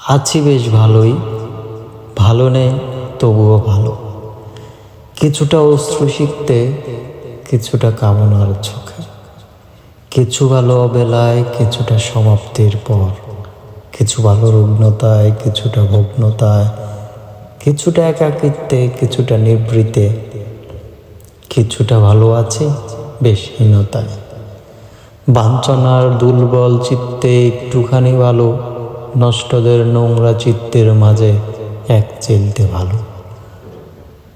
আছি বেশ ভালোই, ভালো নেই তবুও ভালো। কিছুটা অশ্রু শিখতে, কিছুটা কামনার চোখে, কিছু ভালো অবেলায়, কিছুটা সমাপ্তির পর, কিছু ভালো রুগ্নতায়, কিছুটা ভগ্নতায়, কিছুটা একাকিত্বে, কিছুটা নিবৃতে, কিছুটা ভালো আছে বেশ হীনতায়। বাঞ্ছনার দুর্বল চিত্তে একটুখানি ভালো, নষ্টদের নোংরা চিত্তের মাঝে এক চিলতে ভালো।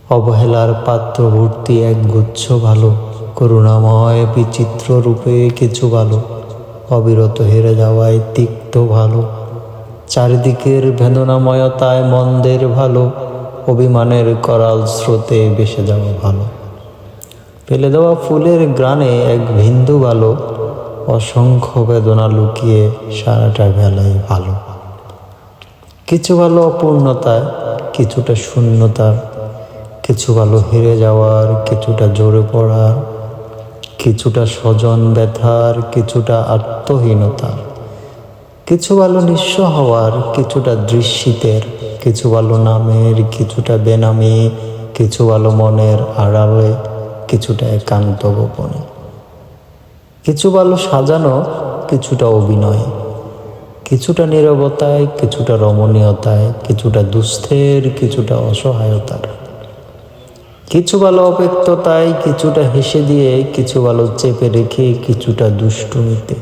অবহেলার পাত্র ভর্তি এক গুচ্ছ ভালো, করুণাময় বিচিত্র রূপে কিছু ভালো, অবিরত হেরে যাওয়ায় তিক্ত ভালো, চারিদিকের বেদনাময়তায় মন্দের ভালো, অভিমানের করাল স্রোতে ভেসে যাওয়া ভালো, ফেলে দেওয়া ফুলের গ্রানে এক বিন্দু ভালো, অসংখ্য বেদনা লুকিয়ে সারাটা বেলায় ভালো। কিছু ভালো অপূর্ণতায়, কিছুটা শূন্যতার, কিছু ভালো হেরে যাওয়ার, কিছুটা জোরে পড়ার, কিছুটা স্বজন ব্যথার, কিছুটা আত্মহীনতার, কিছু ভালো নিঃস্ব হওয়ার, কিছুটা দৃশ্যিতের, কিছু ভালো নামের, কিছুটা বেনামি, কিছু ভালো মনের আড়ালে, কিছুটা একান্ত গোপনে, কিছু ভালো সাজানো, কিছুটা অভিনয়, কিছুটা নীরবতায়, কিছুটা রমণীয়তায়, কিছুটা দুস্থের, কিছুটা অসহায়তার, কিছু ভালো অব্যক্ততায়, কিছুটা হেসে দিয়ে, কিছু ভালো চেপে রেখে, কিছুটা দুষ্টুমিতে,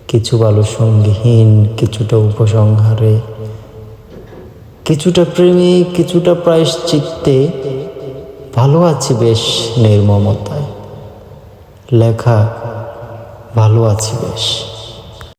কিছু ভালো সঙ্গীহীন, কিছুটা উপসংহারে, কিছুটা প্রেমে, কিছুটা প্রায়শ্চিত্তে, ভালো আছে বেশ নির্মমতায়। লেখা ভালো আছি বেশ।